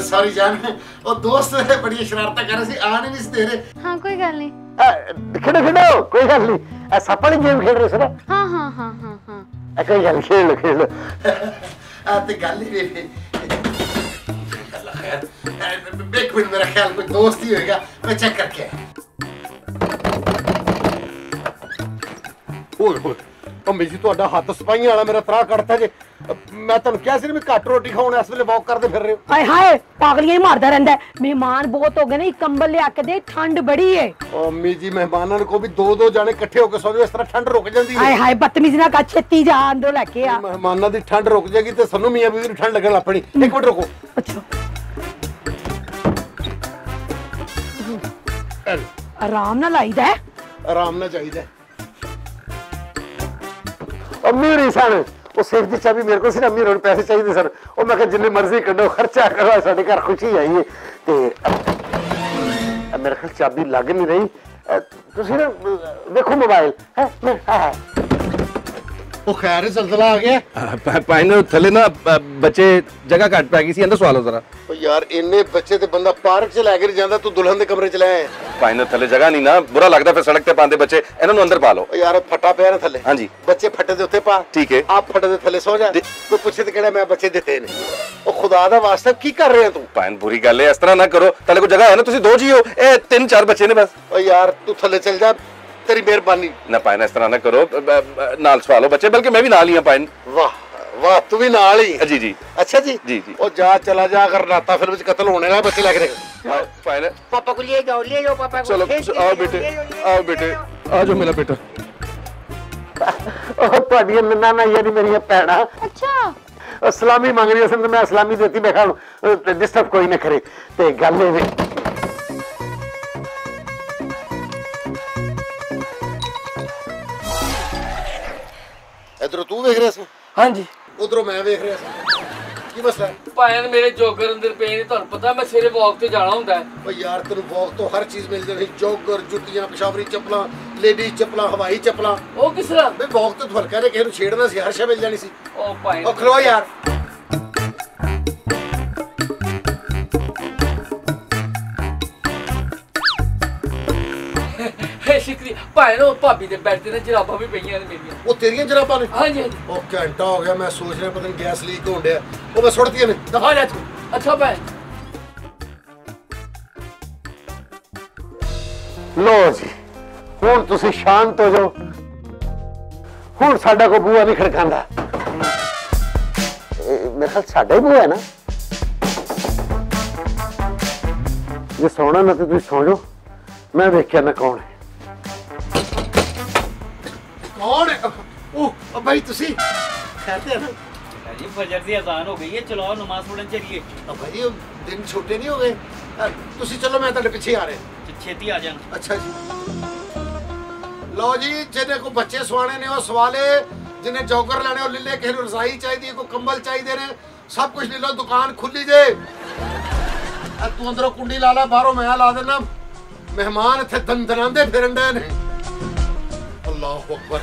Sorry जान, वो दोस्त बड़ी शरारत कर रहे थे, आने नहीं दे रहे। हाँ कोई गल नहीं। खेलो खेलो, कोई गल नहीं। सप वाली गेम खेल रहे थे ना? हाँ हाँ हाँ हाँ हाँ। कोई गल, खेल लो खेल लो। ते गल ही नहीं। एक मिनट, मेरा ख्याल कोई दोस्त ही होगा, मैं चेक करके आया। अंबी जी ਤੁਹਾਡਾ ਹੱਥ ਸਪਾਈਆਂ ਵਾਲਾ ਮੇਰਾ ਤਰਾ ਕੱਢਤਾ ਜੇ। ਮੈਂ ਤੁਹਾਨੂੰ ਕਿਹਾ ਸੀ ਨਾ ਮੈਂ ਘੱਟ ਰੋਟੀ ਖਾਣ ਇਸ ਵੇਲੇ ਵਾਕ ਕਰਦੇ ਫਿਰ ਰਹੇ ਹੋ। ਹਾਏ ਹਾਏ ਪਾਗਲੀਆਂ ਹੀ ਮਾਰਦਾ ਰਹਿੰਦਾ ਹੈ। ਮਹਿਮਾਨ ਬਹੁਤ ਹੋ ਗਏ ਨੇ, ਕੰਬਲ ਲਿਆ ਕੇ ਦੇ, ਠੰਡ ਬੜੀ ਹੈ। ਅੰਮੀ ਜੀ ਮਹਿਮਾਨਾਂ ਨੂੰ ਕੋ ਵੀ ਦੋ ਦੋ ਜਾਣੇ ਇਕੱਠੇ ਹੋ ਕੇ ਸੌਂ ਜਾਓ, ਇਸ ਤਰ੍ਹਾਂ ਠੰਡ ਰੁਕ ਜਾਂਦੀ ਹੈ। ਹਾਏ ਹਾਏ ਬਦਤਮੀਜ਼ੀ ਨਾ ਕਰ, ਛੇਤੀ ਜਾ ਅੰਦਰੋਂ ਲੈ ਕੇ ਆ। ਮਹਿਮਾਨਾਂ ਦੀ ਠੰਡ ਰੁਕ ਜਾਏਗੀ ਤੇ ਸਾਨੂੰ ਮੀਆਂ ਬੀਵੀ ਨੂੰ ਠੰਡ ਲੱਗਣ ਲੱਪਣੀ। ਇੱਕ ਮਿੰਟ ਰੁਕੋ। ਅੱਛਾ ਆਰਾਮ ਨਾਲ ਆਈਦਾ ਹੈ, ਆਰਾਮ ਨਾਲ ਚਾਹੀਦਾ। अम्मी होरी सन वो सेफ की चाबी मेरे को सी, अम्मी होरी पैसे चाहिए सन। वो मैं जिन्नी मर्जी कड्डो, खर्चा करो, साडे घर खुशी आई है। ते मेरे ख्याल चाबी लग नहीं रही। तुसी ना देखो मोबाइल है मैं। ਉਹ ਖੈਰ ਜ਼ਲਜ਼ਲਾ ਆ ਗਿਆ। ਪਾਇਨ ਥੱਲੇ ਨਾ ਬੱਚੇ ਜਗ੍ਹਾ ਘੱਟ ਪੈ ਗਈ ਸੀ, ਅੰਦਰ ਸਵਾਲੋ ਜ਼ਰਾ। ਉਹ ਯਾਰ ਇੰਨੇ ਬੱਚੇ ਤੇ ਬੰਦਾ ਪਾਰਕ ਚ ਲੈ ਕੇ ਜਾਂਦਾ, ਤੂੰ ਦੁਲਹਨ ਦੇ ਕਮਰੇ ਚ ਲੈ ਆਇਆ। ਪਾਇਨ ਥੱਲੇ ਜਗ੍ਹਾ ਨਹੀਂ ਨਾ, ਬੁਰਾ ਲੱਗਦਾ ਫਿਰ ਸੜਕ ਤੇ ਪਾਉਂਦੇ ਬੱਚੇ, ਇਹਨਾਂ ਨੂੰ ਅੰਦਰ ਪਾ ਲਓ। ਯਾਰ ਫੱਟਾ ਪਿਆ ਨਾ ਥੱਲੇ। ਹਾਂਜੀ ਬੱਚੇ ਫੱਟੇ ਦੇ ਉੱਤੇ ਪਾ। ਠੀਕ ਹੈ। ਆਪ ਫੱਟੇ ਦੇ ਥੱਲੇ ਸੋ ਜਾ। ਕੋਈ ਪੁੱਛੇ ਤੇ ਕਿਹੜਾ ਮੈਂ ਬੱਚੇ ਦਿੱਤੇ ਨੇ। ਉਹ ਖੁਦਾ ਦਾ ਵਾਸਤਾ ਕੀ ਕਰ ਰਹੇ ਤੂੰ? ਪਾਇਨ ਬੁਰੀ ਗੱਲ ਹੈ, ਇਸ ਤਰ੍ਹਾਂ ਨਾ ਕਰੋ। ਤੁਹਾਡੇ ਕੋਲ ਜਗ੍ਹਾ ਹੈ ਨਾ, ਤੁਸੀਂ ਦੋ ਜੀ ਹੋ, ਇਹ 3-4 ਬੱਚੇ ਨੇ ਬਸ। ਉਹ ਯਾਰ ਤੂੰ ਥੱਲੇ ਚੱਲ ਜਾ, तेरी मेहरबानी ना। पायन इस तरह ना करो, नाल सवालो बच्चे, बल्कि मैं भी नाल ही हां। पायन वाह वाह, तू भी नाल ही? जी जी। अच्छा जी जी जी। ओ जा चला जा, अगर नाता फिल्म च कत्ल होने ना बच्चे लग रहे। पायन पापा को ले जाओ पापा को। चलो आओ बेटे, आओ बेटे, आ जाओ मेरा बेटा। ओ ਤੁਹਾਡੀਆਂ ਨੰਨਾ ਨਾ ਯਾਰੀ ਮੇਰੀਆਂ ਭੈਣਾਂ। अच्छा ਸਲਾਮੀ ਮੰਗ ਰਹੀ ਸੀ, ਮੈਂ ਸਲਾਮੀ ਦਿੱਤੀ। ਮੈਂ ਕਿਹਾ ਡਿਸਟਰਬ ਕੋਈ ਨਾ ਕਰੇ। ਤੇ ਗੱਲ ਇਹ इधरों तू वेख रहा सी? हाँ जी। उधरों मैं वेख रहा सी। की मसला है? भाएं मेरे जोगर अंदर पे ने, तुहानू पता मैं सवेरे वॉक ते जाना हुंदा है। ओ यार तेनू वॉक तो हर चीज मिल जानी, जोगर, जुत्तियां, पेशावरी चप्पलां, लेडीज चप्पलां, हवाई चप्पलां। ओ किस तरह? बे वॉक तो हल्का ने किसी नू छेड़ना सी, हर शय मिल जानी सी। ओ भाएं ओ खलो यार। शुक्रिया भाएं नो भाभी दे बैठ ते ना जराबां भी पईयां ने मेरियां। वो तेरियां जराबां ने? हाँ जी। ओ घंटा हो गया मैं सोच रहा पता नहीं गैस लीक होण दिया। ओ मैं सुੱਟਦੀਆਂ ਨੇ, दफा जा तू। अच्छा भाएं लो जी, हुण तुसीं शांत हो जाओ। हुण साडा कोई बूआ नहीं खड़कांदा। मेरे ख्याल साडा ही बूआ है ना। जे सोना ना तो तुसीं सो जाओ, मैं वेख्या ना कौन है। कौन है? ओ भाई तुसी कहते हैं ना जी फजर की अजान हो गई है, चलो नमाज पढ़ने चलिए। अब भाई दिन छोटे नहीं हो गए? तुसी चलो, मैं तेरे पीछे आ रहे। छेती आ जाना। अच्छा जी। लो जी, जिन्हें को बच्चे सवाने ने वो सवाले, जिन्हें जॉगर लेने वो ले ले, किसी को रजाई चाहिए, को कंबल चाहिए ने, सब कुछ ले लो। दुकान खुली जे। तू अंदरों कुंडी ला ला, बाहरों मैं ला देना। मेहमान इत्थे दंदनांदे फिरन डे ने। अल्लाहु अकबर।